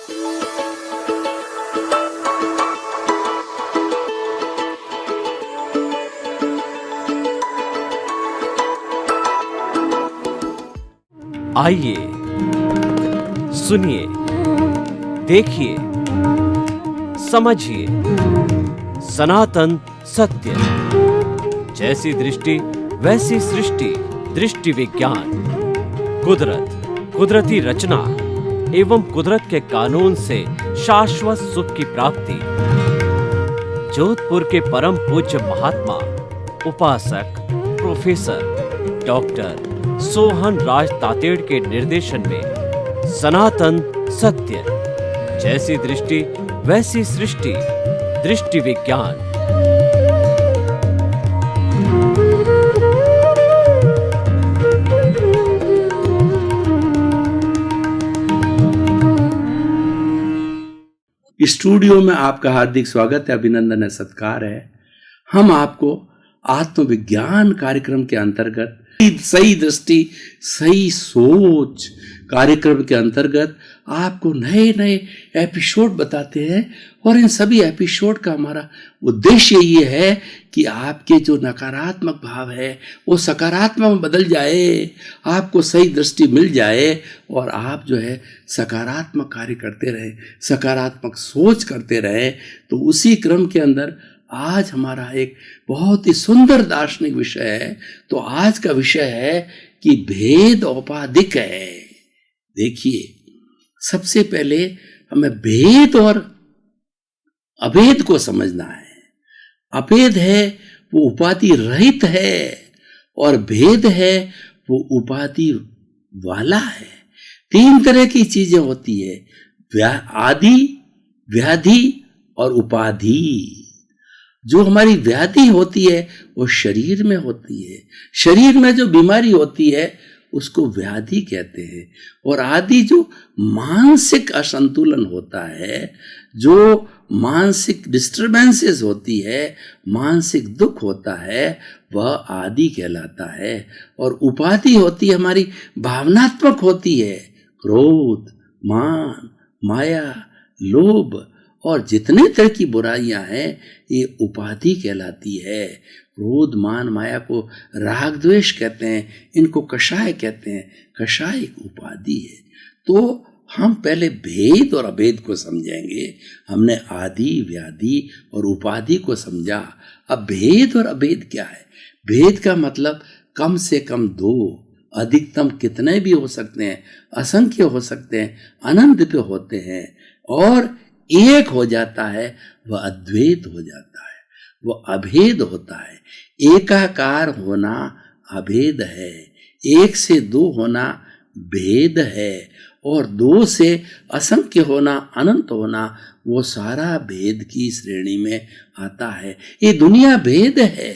आइए, सुनिए, देखिए, समझिए सनातन सत्य। जैसी दृष्टि वैसी सृष्टि, दृष्टि विज्ञान। कुदरत, कुदरती रचना एवं कुदरत के कानून से शाश्वत सुख की प्राप्ति। जोधपुर के परम पूज्य महात्मा उपासक प्रोफेसर डॉक्टर सोहन राज तातेड़ के निर्देशन में सनातन सत्य। जैसी दृष्टि वैसी सृष्टि, दृष्टि विज्ञान। स्टूडियो में आपका हार्दिक स्वागत है, अभिनंदन है, सत्कार है। हम आपको आत्मविज्ञान कार्यक्रम के अंतर्गत सही दृष्टि सही सोच कार्यक्रम के अंतर्गत आपको नए नए एपिसोड बताते हैं। और इन सभी एपिसोड का हमारा उद्देश्य ये है कि आपके जो नकारात्मक भाव है वो सकारात्मक में बदल जाए, आपको सही दृष्टि मिल जाए और आप जो है सकारात्मक कार्य करते रहें, सकारात्मक सोच करते रहें। तो उसी क्रम के अंदर आज हमारा एक बहुत ही सुंदर दार्शनिक विषय है। तो आज का विषय है कि भेद औपाधिक है। देखिए, सबसे पहले हमें भेद और अभेद को समझना है। अभेद है वो उपाधि रहित है और भेद है वो उपाधि वाला है। तीन तरह की चीजें होती है, आदि, व्याधि और उपाधि। जो हमारी व्याधि होती है वो शरीर में होती है, शरीर में जो बीमारी होती है उसको व्याधि कहते हैं। और आदि जो मानसिक असंतुलन होता है, जो मानसिक डिस्टर्बेंसेस होती है, मानसिक दुख होता है, वह आदि कहलाता है। और उपाधि होती है हमारी भावनात्मक होती है, क्रोध, मान, माया, लोभ और जितने तरह की बुराइयां हैं ये उपाधि कहलाती है। क्रोध, मान, माया को राग द्वेष कहते हैं, इनको कषाय कहते हैं। कषाय एक उपाधि है। तो हम पहले भेद और अभेद को समझेंगे। हमने आदि, व्याधि और उपाधि को समझा। अब भेद और अभेद क्या है? भेद का मतलब कम से कम दो, अधिकतम कितने भी हो सकते हैं, असंख्य हो सकते हैं, अनंत पे होते हैं। और एक हो जाता है वह अद्वैत हो जाता है, वह अभेद होता है। एकाकार होना अभेद है, एक से दो होना भेद है, और दो से असंख्य होना, अनंत होना, वो सारा भेद की श्रेणी में आता है। ये दुनिया भेद है।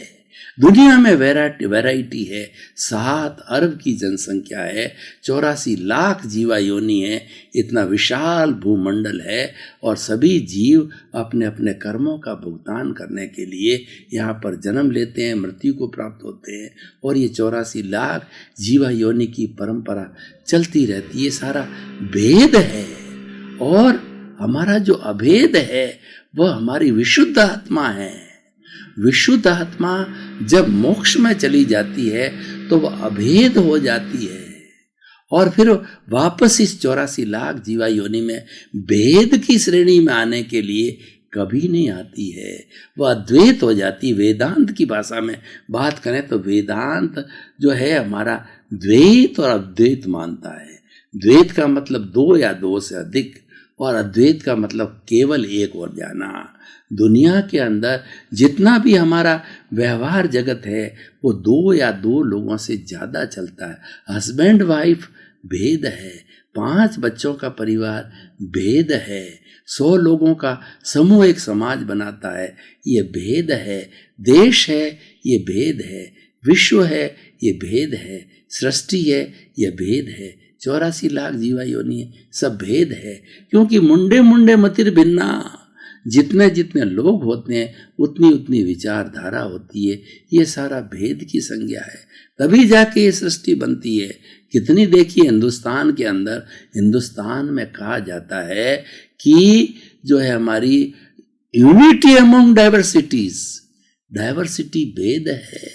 दुनिया में वैरायटी है। 7 अरब की जनसंख्या है, 84 लाख जीवा योनि है, इतना विशाल भूमंडल है। और सभी जीव अपने अपने कर्मों का भुगतान करने के लिए यहाँ पर जन्म लेते हैं, मृत्यु को प्राप्त होते हैं। और ये 84 लाख जीवा योनि की परंपरा चलती रहती है। ये सारा भेद है। और हमारा जो अभेद है वह हमारी विशुद्ध आत्मा है। विशुद्ध आत्मा जब मोक्ष में चली जाती है तो वह अभेद हो जाती है और फिर वापस इस 84 लाख जीवा योनि में भेद की श्रेणी में आने के लिए कभी नहीं आती है। वह अद्वैत हो जाती। वेदांत की भाषा में बात करें तो वेदांत जो है हमारा द्वैत और अद्वैत मानता है। द्वैत का मतलब दो या दो से अधिक, और अद्वैत का मतलब केवल एक और जाना। दुनिया के अंदर जितना भी हमारा व्यवहार जगत है वो दो या दो लोगों से ज़्यादा चलता है। हस्बैंड वाइफ भेद है, 5 बच्चों का परिवार भेद है, 100 लोगों का समूह एक समाज बनाता है, ये भेद है। देश है, ये भेद है। विश्व है, ये भेद है। सृष्टि है, ये भेद है। 84 लाख जीवा योनि है, सब भेद है। क्योंकि मुंडे मुंडे मतिर भिन्ना, जितने जितने लोग होते हैं उतनी उतनी विचारधारा होती है। ये सारा भेद की संज्ञा है। तभी जाके ये सृष्टि बनती है कितनी देखिए हिंदुस्तान के अंदर, हिंदुस्तान में कहा जाता है कि जो है हमारी यूनिटी अमंग डाइवर्सिटीज, डाइवर्सिटी भेद है,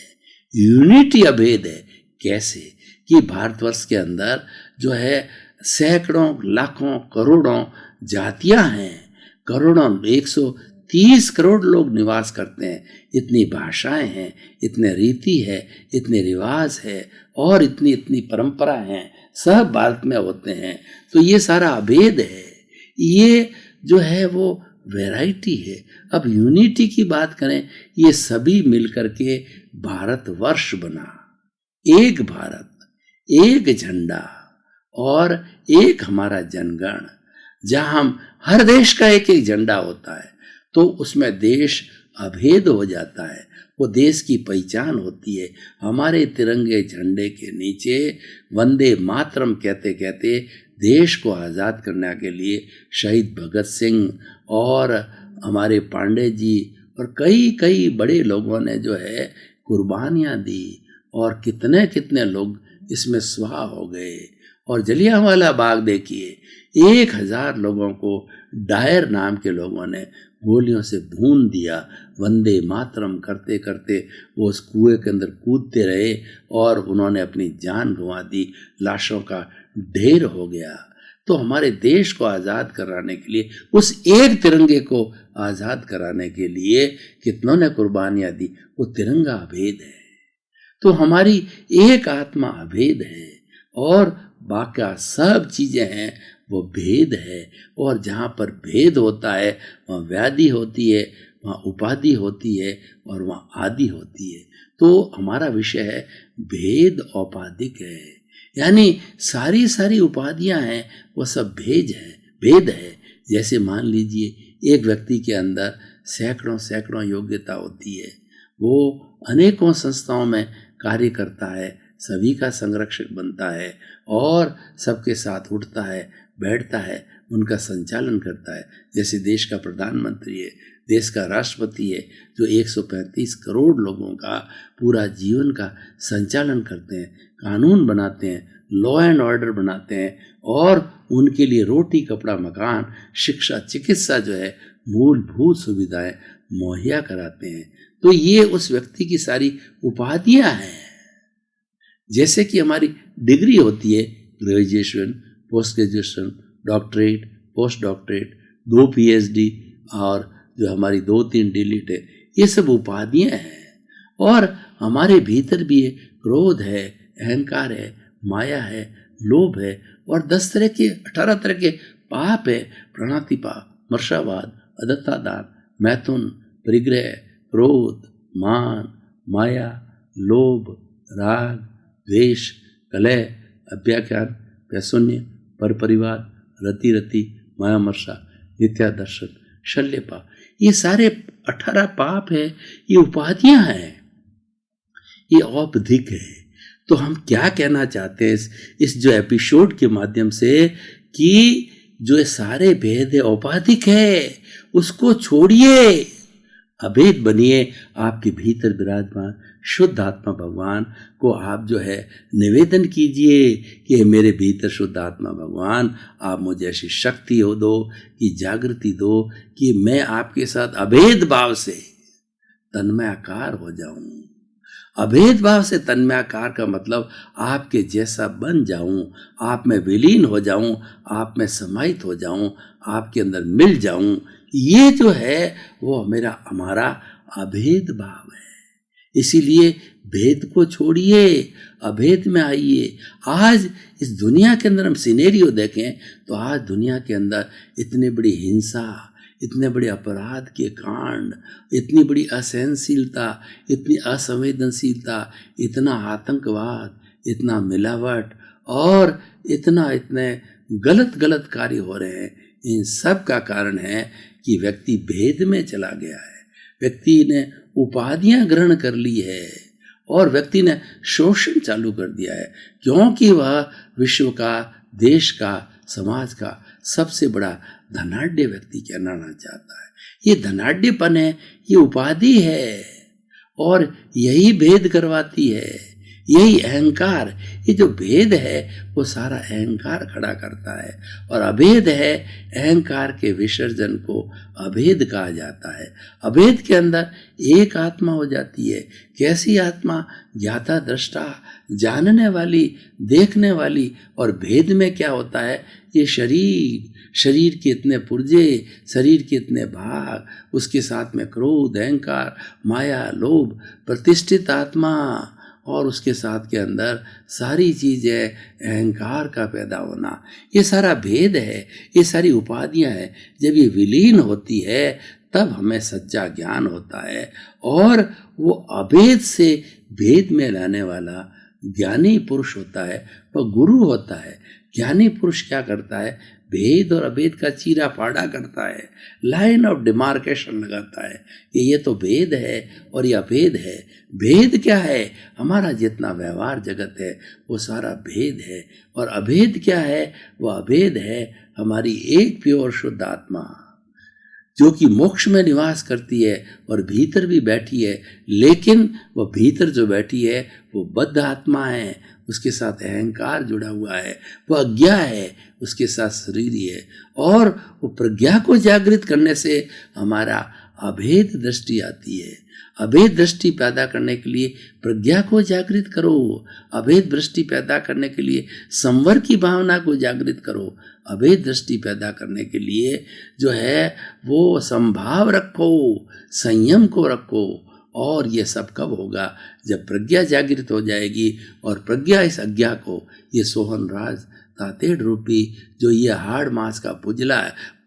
यूनिटी अभेद है। कैसे कि भारतवर्ष के अंदर जो है सैकड़ों, लाखों, करोड़ों जातियां हैं, करोड़ों 130 करोड़ लोग निवास करते हैं, इतनी भाषाएं हैं, इतने रीति है, इतने रिवाज है और इतनी इतनी परंपरा हैं, सब भारत में होते हैं। तो ये सारा अभेद है, ये जो है वो वैरायटी है। अब यूनिटी की बात करें, ये सभी मिलकर के भारतवर्ष बना, एक भारत, एक झंडा और एक हमारा जनगण। जहां हम हर देश का एक एक झंडा होता है तो उसमें देश अभेद हो जाता है, वो देश की पहचान होती है। हमारे तिरंगे झंडे के नीचे वंदे मातरम कहते कहते देश को आज़ाद करने के लिए शहीद भगत सिंह और हमारे पांडे जी और कई कई बड़े लोगों ने जो है कुर्बानियाँ दी और कितने कितने लोग इसमें स्वाहा हो गए। और जलियांवाला बाग देखिए, 1000 लोगों को डायर नाम के लोगों ने गोलियों से भून दिया। वंदे मातरम करते करते वो उस कुएं के अंदर कूदते रहे और उन्होंने अपनी जान गंवा दी, लाशों का ढेर हो गया। तो हमारे देश को आज़ाद कराने के लिए, उस एक तिरंगे को आज़ाद कराने के लिए कितनों ने कुर्बानियाँ दी। वो तिरंगा अभेद है। तो हमारी एक आत्मा अभेद है और बाकी सब चीज़ें हैं वो भेद है। और जहाँ पर भेद होता है वहाँ व्याधि होती है, वहाँ उपाधि होती है और वहाँ आदि होती है। तो हमारा विषय है भेद औपाधिक है, यानी सारी सारी उपाधियाँ हैं वो सब भेद है। जैसे मान लीजिए एक व्यक्ति के अंदर सैकड़ों सैकड़ों योग्यता होती है, वो अनेकों संस्थाओं में कार्य करता है, सभी का संरक्षक बनता है और सबके साथ उठता है, बैठता है, उनका संचालन करता है। जैसे देश का प्रधानमंत्री है, देश का राष्ट्रपति है, जो 135 करोड़ लोगों का पूरा जीवन का संचालन करते हैं, कानून बनाते हैं, लॉ एंड ऑर्डर बनाते हैं और उनके लिए रोटी, कपड़ा, मकान, शिक्षा, चिकित्सा जो है मूलभूत सुविधाएं मुहैया कराते हैं। तो ये उस व्यक्ति की सारी उपाधियां हैं। जैसे कि हमारी डिग्री होती है, graduation, post graduation, doctorate, post doctorate, 2 PhD और जो हमारी 2-3 डिलीट है, ये सब उपाधियां हैं। और हमारे भीतर भी है, क्रोध है, अहंकार है, माया है, लोभ है और 10 तरह के 18 तरह के पाप है। प्राणातिपात, मर्शावाद, अदत्तादान, मैथुन, परिग्रह, क्रोध, मान, माया, लोभ, राग, द्वेष, कलह, अव्याख्यान, पैशून्य, परपरिवार, रति, मायामर्षा, मिथ्या दर्शन, शल्यपाप, ये सारे 18 पाप है, ये उपाधियां हैं, ये औपधिक है। तो हम क्या कहना चाहते हैं इस जो एपिसोड के माध्यम से, कि जो ये सारे भेद है औपाधिक है, उसको छोड़िए, अभेद बनिए। आपके भीतर विराजमान शुद्ध आत्मा भगवान को आप जो है निवेदन कीजिए कि मेरे भीतर शुद्ध आत्मा भगवान, आप मुझे ऐसी शक्ति हो दो, कि जागृति दो, कि मैं आपके साथ अभेद भाव से तन्मयाकार हो जाऊं। अभेद भाव से तन्मयाकार का मतलब आपके जैसा बन जाऊं, आप में विलीन हो जाऊं, आप में समाहित हो जाऊं, आपके अंदर मिल जाऊं। ये जो है वो हमारा अभेद भाव है। इसीलिए भेद को छोड़िए, अभेद में आइए। आज इस दुनिया के अंदर हम सिनेरियो देखें तो आज दुनिया के अंदर इतनी बड़ी हिंसा, इतने बड़े अपराध के कांड, इतनी बड़ी असहनशीलता, इतनी असंवेदनशीलता, इतना आतंकवाद, इतना मिलावट और इतने गलत कार्य हो रहे हैं। इन सब का कारण है कि व्यक्ति भेद में चला गया है, व्यक्ति ने उपाधियां ग्रहण कर ली है और व्यक्ति ने शोषण चालू कर दिया है, क्योंकि वह विश्व का, देश का, समाज का सबसे बड़ा धनाढ्य व्यक्ति कहलाना चाहता है। ये धनाढ्यपन है, ये उपाधि है और यही भेद करवाती है, यही अहंकार, ये जो भेद है वो सारा अहंकार खड़ा करता है। और अभेद है, अहंकार के विसर्जन को अभेद कहा जाता है। अभेद के अंदर एक आत्मा हो जाती है। कैसी आत्मा? ज्ञाता, दृष्टा, जानने वाली, देखने वाली। और भेद में क्या होता है? ये शरीर के इतने पुर्जे, शरीर के इतने भाग, उसके साथ में क्रोध, अहंकार, माया, लोभ, प्रतिष्ठित आत्मा, और उसके साथ के अंदर सारी चीजें अहंकार का पैदा होना, ये सारा भेद है, ये सारी उपाधियां हैं। जब ये विलीन होती है तब हमें सच्चा ज्ञान होता है। और वो अभेद से भेद में लाने वाला ज्ञानी पुरुष होता है, वह गुरु होता है। ज्ञानी पुरुष क्या करता है? भेद और अभेद का चीरा फाड़ा करता है, लाइन ऑफ डिमार्केशन लगाता है कि ये तो भेद है और ये अभेद है। भेद क्या है? हमारा जितना व्यवहार जगत है वो सारा भेद है। और अभेद क्या है? वो अभेद है हमारी एक प्योर शुद्ध आत्मा, जो कि मोक्ष में निवास करती है और भीतर भी बैठी है। लेकिन वह भीतर जो बैठी है वो बद्ध आत्मा है, उसके साथ अहंकार जुड़ा हुआ है, वह अज्ञा है, उसके साथ शरीर ही है। और वो प्रज्ञा को जागृत करने से हमारा अभेद दृष्टि आती है। अभेद दृष्टि पैदा करने के लिए प्रज्ञा को जागृत करो। अभेद दृष्टि पैदा करने के लिए संवर की भावना को जागृत करो। अभेद दृष्टि पैदा करने के लिए जो है वो संभाव रखो, संयम को रखो। और ये सब कब होगा? जब प्रज्ञा जागृत हो जाएगी। और प्रज्ञा इस अज्ञा को, ये सोहन राज तातेड़ रूपी जो ये हाड़ मांस का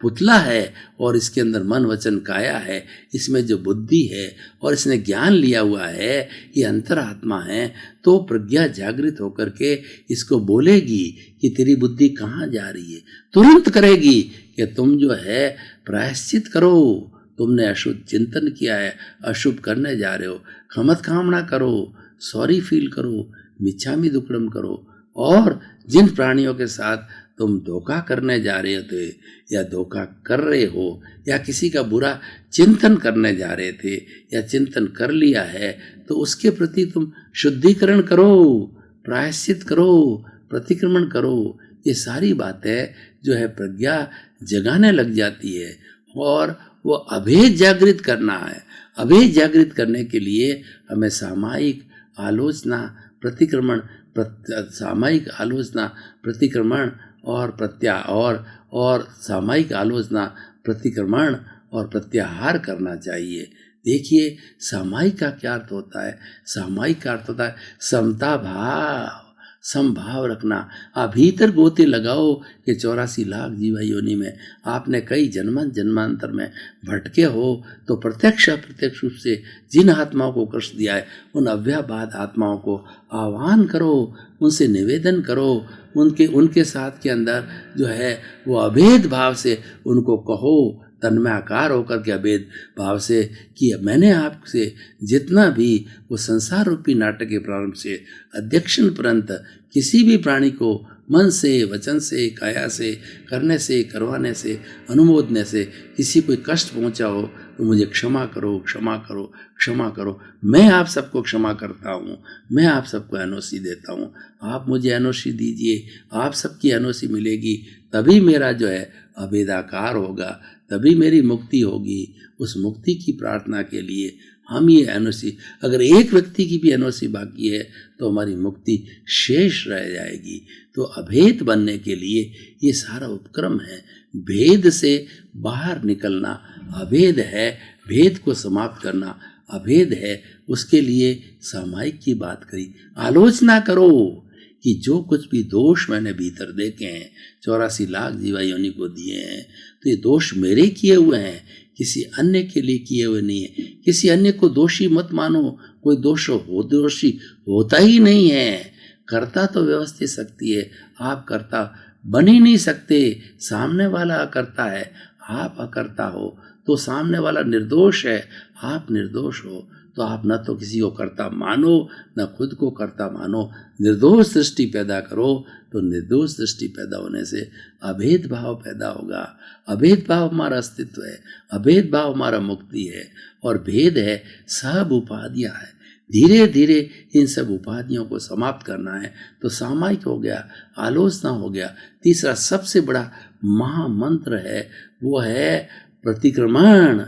पुतला है और इसके अंदर मन वचन काया है, इसमें जो बुद्धि है और इसने ज्ञान लिया हुआ है, ये अंतरात्मा है। तो प्रज्ञा जागृत होकर के इसको बोलेगी कि तेरी बुद्धि कहाँ जा रही है। तुरंत करेगी कि तुम जो है प्रायश्चित करो, तुमने अशुद्ध चिंतन किया है, अशुभ करने जा रहे हो, खमत कामना करो, सॉरी फील करो, मिच्छामी दुक्कडम करो। और जिन प्राणियों के साथ तुम धोखा करने जा रहे थे या धोखा कर रहे हो या किसी का बुरा चिंतन करने जा रहे थे या चिंतन कर लिया है, तो उसके प्रति तुम शुद्धिकरण करो, प्रायश्चित करो, प्रतिक्रमण करो। ये सारी बातें जो है प्रज्ञा जगाने लग जाती है। और वो अभेद जागृत करना है। अभेद जागृत करने के लिए हमें सामायिक आलोचना, प्रतिक्रमण, सामायिक आलोचना, प्रतिक्रमण और सामायिक आलोचना, प्रतिक्रमण और प्रत्याहार करना चाहिए। देखिए, सामायिक का क्या अर्थ होता है? सामायिक का अर्थ होता है समता भाव, समभाव रखना। आप भीतर गोते लगाओ कि 84 लाख जीवा योनि में आपने कई जन्मांतर में भटके हो, तो प्रत्यक्ष अप्रत्यक्ष रूप से जिन आत्माओं को कष्ट दिया है उन अव्याबाद आत्माओं को आह्वान करो, उनसे निवेदन करो, उनके साथ के अंदर जो है वो अभेद भाव से उनको कहो, तन्मयाकार होकर के अभेद भाव से कि मैंने आपसे जितना भी वो संसार रूपी नाटक के प्रारंभ से अध्यक्षण पर्यंत किसी भी प्राणी को मन से, वचन से, काया से, करने से, करवाने से, अनुमोदने से किसी को कष्ट पहुंचा हो तो मुझे क्षमा करो, क्षमा करो, क्षमा करो। मैं आप सबको क्षमा करता हूँ, मैं आप सबको एनओसी देता हूँ, आप मुझे एनओसी दीजिए, आप सबकी एनओसी मिलेगी, तभी मेरा जो है अभेदाकार होगा, तभी मेरी मुक्ति होगी। उस मुक्ति की प्रार्थना के लिए हम ये एनओसी, अगर एक व्यक्ति की भी एनओसी बाकी है तो हमारी मुक्ति शेष रह जाएगी। तो अभेद बनने के लिए ये सारा उपक्रम है। भेद से बाहर निकलना अभेद है, भेद को समाप्त करना अभेद है। उसके लिए सामायिक की बात करी। आलोचना करो कि जो कुछ भी दोष मैंने भीतर देखे हैं, 84 लाख जीवा योनि को दिए हैं, तो ये दोष मेरे किए हुए हैं, किसी अन्य के लिए किए हुए नहीं है। किसी अन्य को दोषी मत मानो, कोई दोषी होता ही नहीं है। कर्ता तो व्यवस्थित शक्ति है, आप कर्ता बन ही नहीं सकते। सामने वाला अकर्ता है, आप अकर्ता हो, तो सामने वाला निर्दोष है, आप निर्दोष हो, तो आप न तो किसी को कर्ता मानो न खुद को कर्ता मानो। निर्दोष दृष्टि पैदा करो, तो निर्दोष दृष्टि पैदा होने से अभेद भाव पैदा होगा। अभेद भाव हमारा अस्तित्व है, अभेद भाव हमारा मुक्ति है। और भेद है सब उपाधियां है। धीरे धीरे इन सब उपाधियों को समाप्त करना है तो सामायिक हो गया, आलोचना हो गया। तीसरा सबसे बड़ा महामंत्र है वो है प्रतिक्रमण।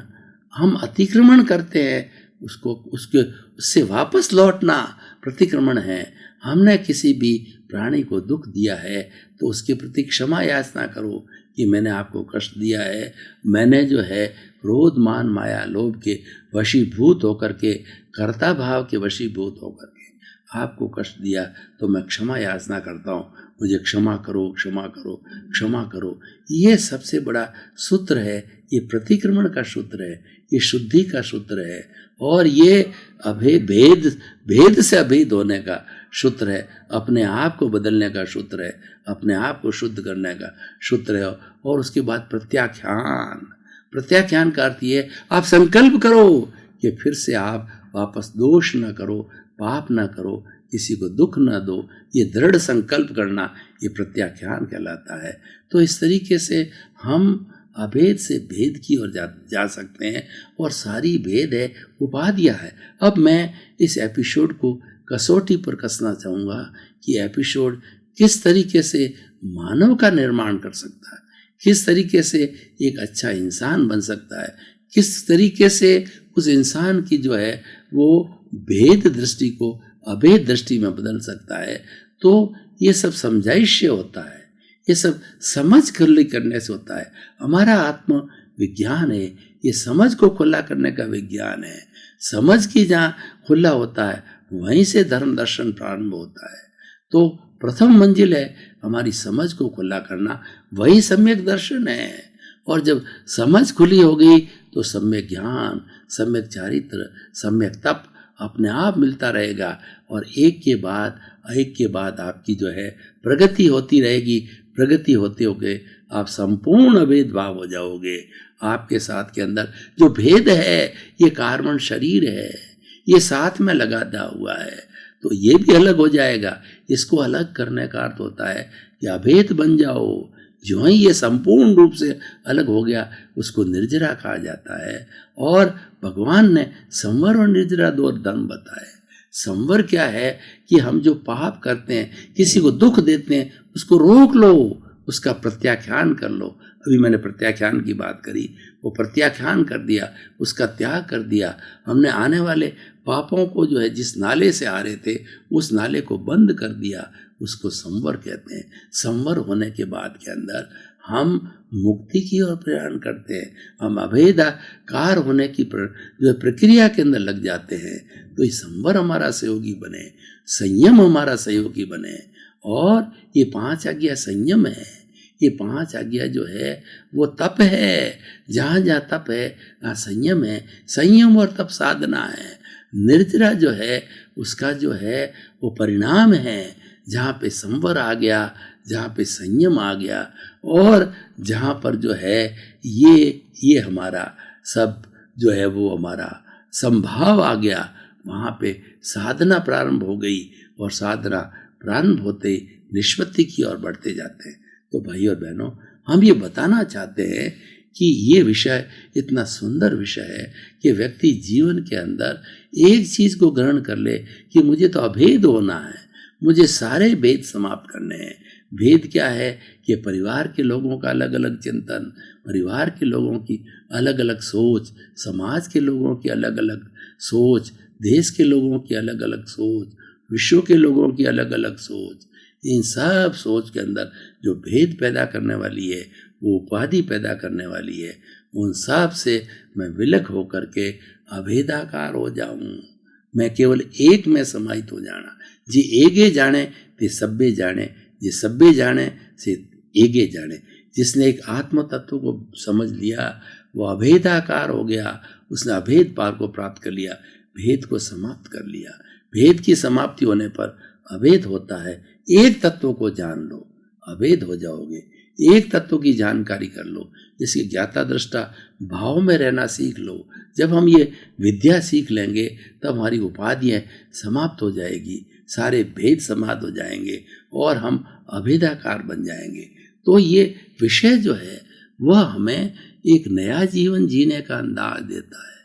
हम अतिक्रमण करते हैं, उससे वापस लौटना प्रतिक्रमण है। हमने किसी भी प्राणी को दुख दिया है तो उसके प्रति क्षमा याचना करो कि मैंने आपको कष्ट दिया है, मैंने जो है क्रोध मान माया लोभ के वशीभूत होकर के, कर्ता भाव के वशीभूत होकर के आपको कष्ट दिया, तो मैं क्षमा याचना करता हूँ, मुझे क्षमा करो, क्षमा करो, क्षमा करो। ये सबसे बड़ा सूत्र है, ये प्रतिक्रमण का सूत्र है, ये शुद्धि का सूत्र है, और ये भेद से अभेद होने का सूत्र है, अपने आप को बदलने का सूत्र है, अपने आप को शुद्ध करने का सूत्र है। और उसके बाद प्रत्याख्यान का अर्थ ये, आप संकल्प करो कि फिर से आप वापस दोष न करो, पाप न करो, किसी को दुख न दो। ये दृढ़ संकल्प करना, ये प्रत्याख्यान कहलाता है। तो इस तरीके से हम अभेद से भेद की ओर जा सकते हैं, और सारी भेद है, उपाधियां है। अब मैं इस एपिसोड को कसौटी पर कसना चाहूँगा कि एपिसोड किस तरीके से मानव का निर्माण कर सकता है, किस तरीके से एक अच्छा इंसान बन सकता है, किस तरीके से उस इंसान की जो है वो भेद दृष्टि को अभेद दृष्टि में बदल सकता है। तो ये सब समझाइश से होता है, ये सब समझ करने से होता है। हमारा आत्म विज्ञान है, ये समझ को खुला करने का विज्ञान है। समझ की जहाँ खुला होता है वहीं से धर्म दर्शन प्रारंभ होता है। तो प्रथम मंजिल है हमारी समझ को खुला करना, वही सम्यक दर्शन है। और जब समझ खुली हो गई तो सम्यक ज्ञान, सम्यक चारित्र, सम्यक तप अपने आप मिलता रहेगा, और एक के बाद आपकी जो है प्रगति होती रहेगी। प्रगति होते होते आप संपूर्ण अभेद भाव हो जाओगे। आपके साथ के अंदर जो भेद है, ये कार्बन शरीर है, ये साथ में लगाता हुआ है, तो ये भी अलग हो जाएगा। इसको अलग करने का अर्थ होता है कि अभेद बन जाओ। जो ही ये संपूर्ण रूप से अलग हो गया, उसको निर्जरा कहा जाता है। और भगवान ने संवर और निर्जरा दो धर्म बताए। संवर क्या है कि हम जो पाप करते हैं, किसी को दुख देते हैं, उसको रोक लो, उसका प्रत्याख्यान कर लो। अभी मैंने प्रत्याख्यान की बात करी, वो प्रत्याख्यान कर दिया, उसका त्याग कर दिया। हमने आने वाले पापों को जो है जिस नाले से आ रहे थे, उस नाले को बंद कर दिया, उसको संवर कहते हैं। संवर होने के बाद के अंदर हम मुक्ति की ओर प्रयाण करते हैं, हम अभेदाकार होने की जो प्रक्रिया के अंदर लग जाते हैं। तो ये संवर हमारा सहयोगी बने, संयम हमारा सहयोगी बने। और ये 5 आज्ञा संयम है, ये 5 आज्ञा जो है वो तप है। जहाँ जहाँ तप है वहाँ संयम है। संयम और तप साधना है। निर्जरा जो है उसका जो है वो परिणाम है। जहाँ पे संवर आ गया, जहाँ पे संयम आ गया, और जहाँ पर जो है ये हमारा सब जो है वो हमारा संभाव आ गया, वहाँ पे साधना प्रारंभ हो गई। और साधना प्रारंभ होते ही निष्पत्ति की ओर बढ़ते जाते हैं। तो भाई और बहनों, हम ये बताना चाहते हैं कि ये विषय इतना सुंदर विषय है कि व्यक्ति जीवन के अंदर एक चीज़ को ग्रहण कर ले कि मुझे तो अभेद होना है, मुझे सारे भेद समाप्त करने हैं। भेद क्या है कि परिवार के लोगों का अलग अलग चिंतन, परिवार के लोगों की अलग अलग सोच, समाज के लोगों की अलग अलग सोच, देश के लोगों की अलग अलग सोच, विश्व के लोगों की अलग अलग सोच। इन सब सोच के अंदर जो भेद पैदा करने वाली है, वो उपाधि पैदा करने वाली है, उन सब से मैं विलक होकर के अभेदाकार हो जाऊं। मैं केवल एक में समाहित हो जाना। जी एगे जाने ते सब्बे जाने, जे सब्बे जाने से एगे जाने। जिसने एक आत्म तत्व को समझ लिया वो अभेदाकार हो गया, उसने अभेद पार को प्राप्त कर लिया, भेद को समाप्त कर लिया। भेद की समाप्ति होने पर अभेद होता है। एक तत्व को जान लो, अभेद हो जाओगे। एक तत्व की जानकारी कर लो, जिसके ज्ञाता दृष्टा भाव में रहना सीख लो। जब हम ये विद्या सीख लेंगे तब हमारी उपाधियाँ समाप्त हो जाएगी, सारे भेद समाप्त हो जाएंगे और हम अभेदाकार बन जाएंगे। तो ये विषय जो है वह हमें एक नया जीवन जीने का अंदाज देता है।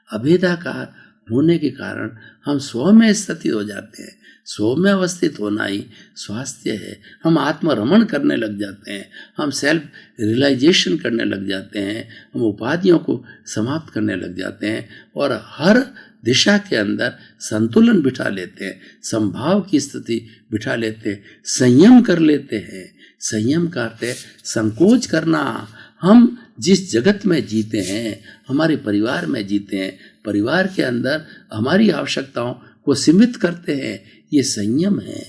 अभेदाकार होने के कारण हम स्व में स्थित हो जाते हैं। स्व में अवस्थित होना ही स्वास्थ्य है। हम आत्मरमण करने लग जाते हैं, हम सेल्फ रियलाइजेशन करने लग जाते हैं, हम उपाधियों को समाप्त करने लग जाते हैं और हर दिशा के अंदर संतुलन बिठा लेते हैं, संभाव की स्थिति बिठा लेते हैं, संयम कर लेते हैं। संयम का अर्थ है संकोच करना। हम जिस जगत में जीते हैं, हमारे परिवार में जीते हैं, परिवार के अंदर हमारी आवश्यकताओं को सीमित करते हैं, ये संयम है।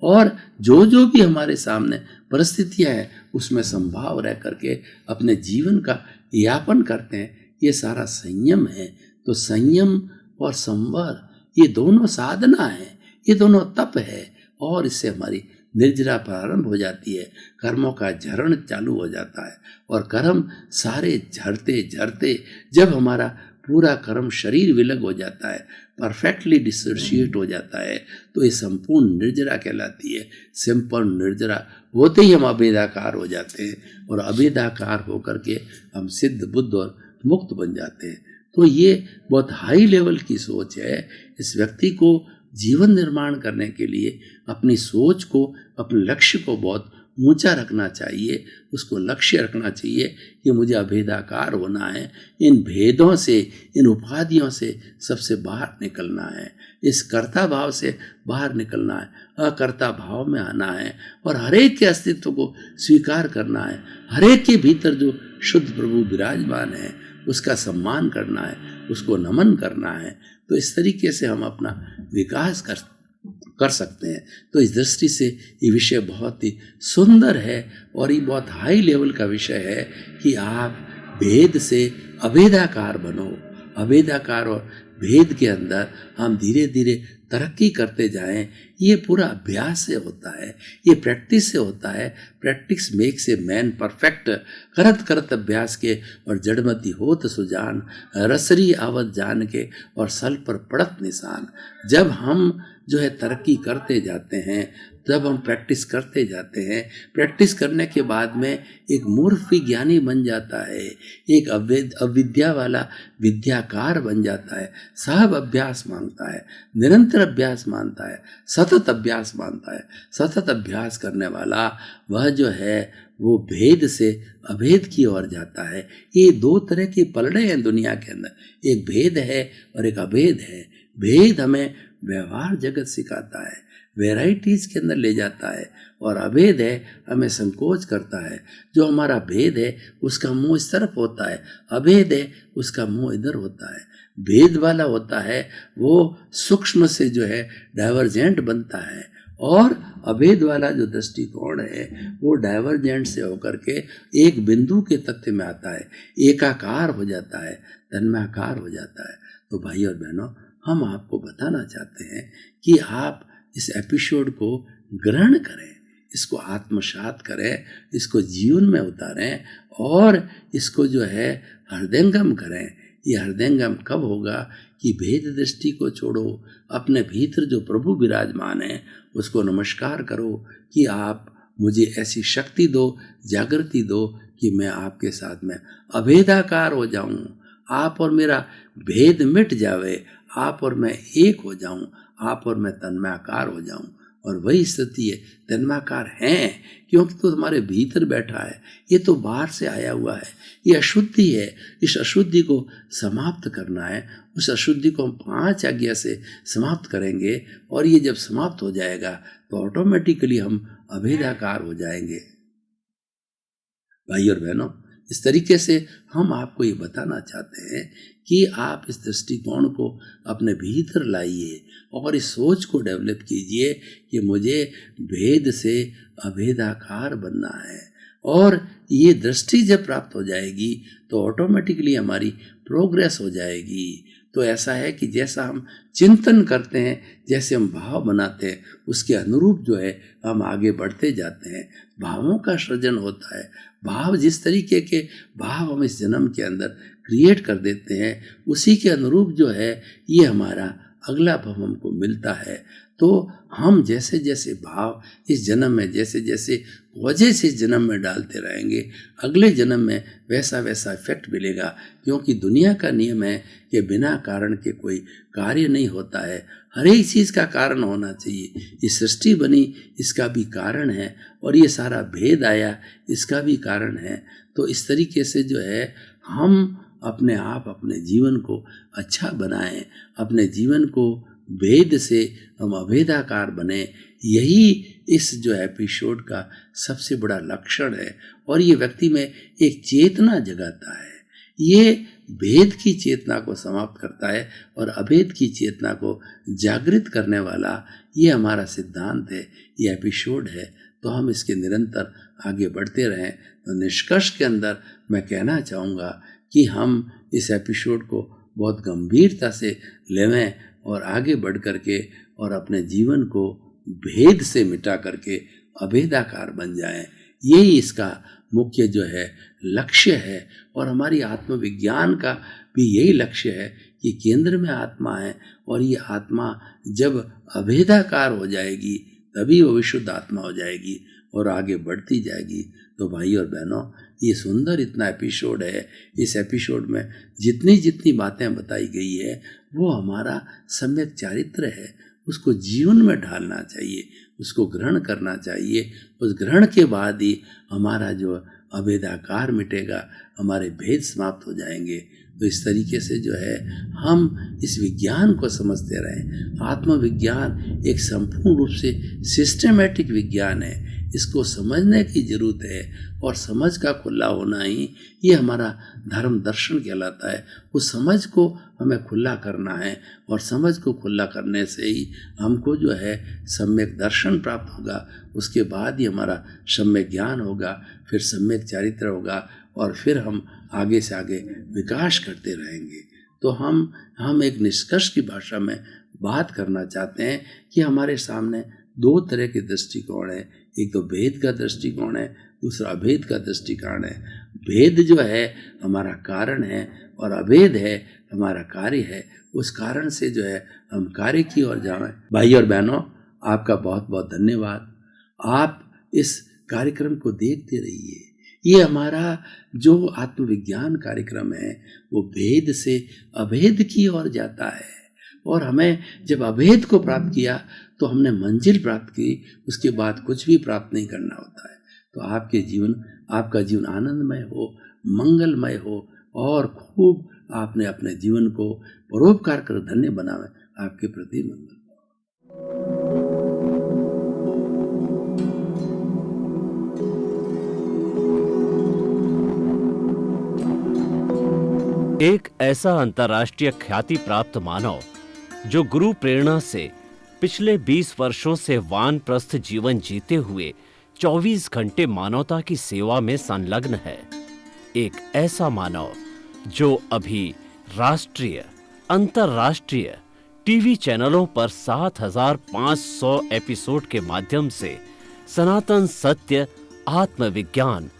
और जो जो भी हमारे सामने परिस्थितियां हैं उसमें संभाव रह करके अपने जीवन का यापन करते हैं, ये सारा संयम है। तो संयम और संवर ये दोनों साधना है, ये दोनों तप है और इससे हमारी निर्जरा प्रारंभ हो जाती है, कर्मों का झरण चालू हो जाता है और कर्म सारे झरते झरते जब हमारा पूरा कर्म शरीर विलग हो जाता है, परफेक्टली डिसोशिएट हो जाता है, तो ये संपूर्ण निर्जरा कहलाती है। संपूर्ण निर्जरा होते ही हम अभेदाकार हो जाते हैं और अभेदाकार होकर के हम सिद्ध बुद्ध और मुक्त बन जाते हैं। तो ये बहुत हाई लेवल की सोच है। इस व्यक्ति को जीवन निर्माण करने के लिए अपनी सोच को, अपने लक्ष्य को बहुत ऊंचा रखना चाहिए। उसको लक्ष्य रखना चाहिए कि मुझे अभेदाकार होना है, इन भेदों से, इन उपाधियों से सबसे बाहर निकलना है, इस कर्ता भाव से बाहर निकलना है, अकर्ता भाव में आना है और हरेक के अस्तित्व को स्वीकार करना है। हरेक के भीतर जो शुद्ध प्रभु विराजमान है उसका सम्मान करना है, उसको नमन करना है। तो इस तरीके से हम अपना विकास कर सकते हैं। तो इस दृष्टि से ये विषय बहुत ही सुंदर है और ये बहुत हाई लेवल का विषय है कि आप भेद से अभेदाकार बनो। अभेदाकार और भेद के अंदर हम धीरे धीरे तरक्की करते जाएं। ये पूरा अभ्यास से होता है, ये प्रैक्टिस से होता है। Practice makes a man perfect. करत करत अभ्यास के और जड़मती होत सुजान, रसरी आवत जान के और सल पर पड़त निशान। जब हम जो है तरक्की करते जाते हैं, जब हम प्रैक्टिस करते जाते हैं, प्रैक्टिस करने के बाद में एक मूर्ख भी ज्ञानी बन जाता है, एक अविद्या वाला विद्याकार बन जाता है। साहब अभ्यास मांगता है, निरंतर अभ्यास मांगता है, सतत अभ्यास मांगता है। सतत अभ्यास करने वाला वह जो है वो भेद से अभेद की ओर जाता है। ये दो तरह के पलड़े हैं दुनिया के अंदर, एक भेद है और एक अभेद है। भेद हमें व्यवहार जगत सिखाता है, वेराइटीज के अंदर ले जाता है, और अभेद है हमें संकोच करता है। जो हमारा भेद है उसका मुंह इस तरफ होता है, अभेद है उसका मुंह इधर होता है। भेद वाला होता है वो सूक्ष्म से जो है डाइवर्जेंट बनता है, और अभेद वाला जो दृष्टिकोण है वो डाइवर्जेंट से होकर के एक बिंदु के तथ्य में आता है, एकाकार हो जाता है, तन्मयाकार हो जाता है। तो भाई और बहनों, हम आपको बताना चाहते हैं कि आप इस एपिसोड को ग्रहण करें, इसको आत्मसात करें, इसको जीवन में उतारें और इसको जो है हृदयंगम करें। ये हृदयंगम कब होगा कि भेद दृष्टि को छोड़ो, अपने भीतर जो प्रभु विराजमान है उसको नमस्कार करो कि आप मुझे ऐसी शक्ति दो, जागृति दो कि मैं आपके साथ में अभेदाकार हो जाऊं, आप और मेरा भेद मिट जावे, आप और मैं एक हो जाऊं, आप और मैं तन्मयाकार हो जाऊं। और वही स्थिति है, तन्मयाकार हैं क्योंकि तो तुम्हारे भीतर बैठा है, ये तो बाहर से आया हुआ है, ये अशुद्धि है। इस अशुद्धि को समाप्त करना है, उस अशुद्धि को हम 5 आज्ञा से समाप्त करेंगे, और ये जब समाप्त हो जाएगा तो ऑटोमेटिकली हम अभेदाकार हो जाएंगे। भाई और बहनों, इस तरीके से हम आपको ये बताना चाहते हैं कि आप इस दृष्टिकोण को अपने भीतर लाइए और इस सोच को डेवलप कीजिए कि मुझे भेद से अभेदाकार बनना है। और ये दृष्टि जब प्राप्त हो जाएगी तो ऑटोमेटिकली हमारी प्रोग्रेस हो जाएगी। तो ऐसा है कि जैसा हम चिंतन करते हैं, जैसे हम भाव बनाते हैं, उसके अनुरूप जो है हम आगे बढ़ते जाते हैं। भावों का सृजन होता है। भाव जिस तरीके के भाव हम इस जन्म के अंदर क्रिएट कर देते हैं, उसी के अनुरूप जो है ये हमारा अगला भाव हमको मिलता है, तो हम जैसे जैसे भाव इस जन्म में जैसे जैसे वजह से इस जन्म में डालते रहेंगे, अगले जन्म में वैसा वैसा इफेक्ट मिलेगा। क्योंकि दुनिया का नियम है कि बिना कारण के कोई कार्य नहीं होता है, हर एक चीज़ का कारण होना चाहिए। ये सृष्टि बनी इसका भी कारण है, और ये सारा भेद आया इसका भी कारण है। तो इस तरीके से जो है हम अपने आप अपने जीवन को अच्छा बनाएं, अपने जीवन को भेद से हम अभेदाकार बने, यही इस जो एपिसोड का सबसे बड़ा लक्षण है। और ये व्यक्ति में एक चेतना जगाता है, ये भेद की चेतना को समाप्त करता है और अभेद की चेतना को जागृत करने वाला ये हमारा सिद्धांत है, ये एपिसोड है। तो हम इसके निरंतर आगे बढ़ते रहें। तो निष्कर्ष के अंदर मैं कहना चाहूँगा कि हम इस एपिसोड को बहुत गंभीरता से लेवें और आगे बढ़ करके और अपने जीवन को भेद से मिटा करके अभेदाकार बन जाएं। यही इसका मुख्य जो है लक्ष्य है। और हमारी आत्मविज्ञान का भी यही लक्ष्य है कि केंद्र में आत्मा है, और ये आत्मा जब अभेदाकार हो जाएगी तभी वो विशुद्ध आत्मा हो जाएगी और आगे बढ़ती जाएगी। तो भाई और बहनों, ये सुंदर इतना एपिसोड है। इस एपिसोड में जितनी जितनी बातें बताई गई है वो हमारा सम्यक चारित्र है, उसको जीवन में ढालना चाहिए, उसको ग्रहण करना चाहिए। उस ग्रहण के बाद ही हमारा जो अभेदाकार मिटेगा, हमारे भेद समाप्त हो जाएंगे। तो इस तरीके से जो है हम इस विज्ञान को समझते रहें। आत्मविज्ञान एक संपूर्ण रूप से सिस्टमेटिक विज्ञान है, इसको समझने की जरूरत है, और समझ का खुला होना ही ये हमारा धर्म दर्शन कहलाता है। उस समझ को हमें खुला करना है, और समझ को खुला करने से ही हमको जो है सम्यक दर्शन प्राप्त होगा। उसके बाद ही हमारा सम्यक ज्ञान होगा, फिर सम्यक चरित्र होगा, और फिर हम आगे से आगे विकास करते रहेंगे। तो हम एक निष्कर्ष की भाषा में बात करना चाहते हैं कि हमारे सामने दो तरह के दृष्टिकोण है। एक तो भेद का दृष्टिकोण है, दूसरा अभेद का दृष्टिकोण है। भेद जो है हमारा कारण है, और अभेद है हमारा कार्य है। उस कारण से जो है हम कार्य की ओर जाएं। भाई और बहनों, आपका बहुत बहुत धन्यवाद। आप इस कार्यक्रम को देखते रहिए। ये हमारा जो आत्मविज्ञान कार्यक्रम है वो भेद से अभेद की ओर जाता है, और हमें जब अभेद को प्राप्त किया तो हमने मंजिल प्राप्त की, उसके बाद कुछ भी प्राप्त नहीं करना होता है। तो आपका जीवन आनंदमय हो, मंगलमय हो, और खूब आपने अपने जीवन को परोपकार कर धन्य बनावे। आपके प्रति मंगल। एक ऐसा अंतर्राष्ट्रीय ख्याति प्राप्त मानव जो गुरु प्रेरणा से पिछले 20 वर्षों से वानप्रस्थ जीवन जीते हुए 24 घंटे मानवता की सेवा में संलग्न है। एक ऐसा मानव जो अभी राष्ट्रीय, अंतर्राष्ट्रीय टीवी चैनलों पर 7,500 एपिसोड के माध्यम से सनातन सत्य, आत्मविज्ञान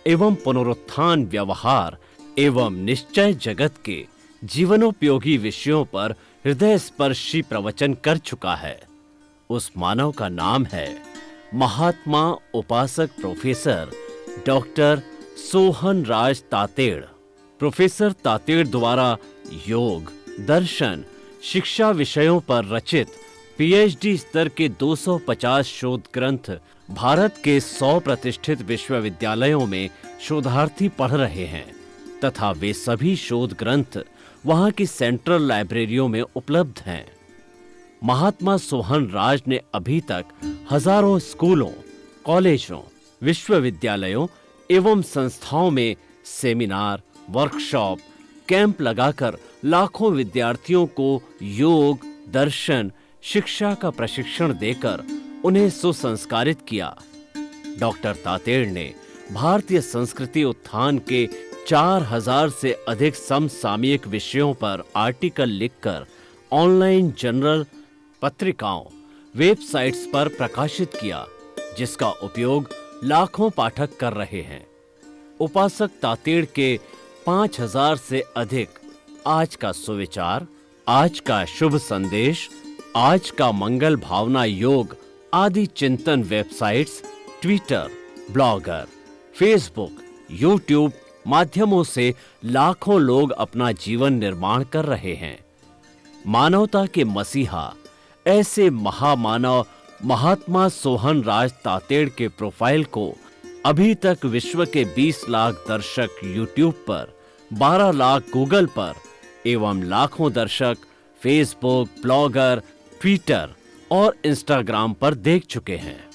एवं पुनरुत्थान, व्यवहार एवं निश्चय जगत के जीवनोपयोगी विषयों पर हृदय स्पर्शी प्रवचन कर चुका है। उस मानव का नाम है महात्मा उपासक प्रोफेसर डॉक्टर सोहन राज तातेड़। प्रोफेसर तातेड़ द्वारा योग, दर्शन, शिक्षा विषयों पर रचित पीएचडी स्तर के 250 शोध ग्रंथ भारत के 100 प्रतिष्ठित विश्वविद्यालयों में शोधार्थी पढ़ रहे हैं, तथा वे सभी शोध ग्रंथ वहां की सेंट्रल लाइब्रेरियों में उपलब्ध हैं। महात्मा सोहन राज ने अभी तक हजारों स्कूलों, कॉलेजों, विश्वविद्यालयों एवं संस्थाओं में सेमिनार, वर्कशॉप, कैंप लगाकर लाखों विद्यार्थियों को योग, दर्शन, शिक्षा का प्रशिक्षण देकर उन्हें सुसंस्कारित किया। डॉक्टर तातेड़ ने भारतीय संस्कृति उत्थान के 4000 से अधिक समसामयिक विषयों पर आर्टिकल लिखकर ऑनलाइन जर्नल, पत्रिकाओं, वेबसाइट्स पर प्रकाशित किया, जिसका उपयोग लाखों पाठक कर रहे हैं। उपासक तातेड़ के 5000 से अधिक आज का सुविचार, आज का शुभ संदेश, आज का मंगल भावना योग आदि चिंतन websites, Twitter, blogger, Facebook, YouTube माध्यमों से लाखों लोग अपना जीवन निर्माण कर रहे हैं। मानवता के मसीहा ऐसे महामानव महात्मा सोहन राज तातेड़ के प्रोफाइल को अभी तक विश्व के 20 लाख दर्शक यूट्यूब पर, 12 लाख गूगल पर एवं लाखों दर्शक फेसबुक, ब्लॉगर, ट्विटर और इंस्टाग्राम पर देख चुके हैं।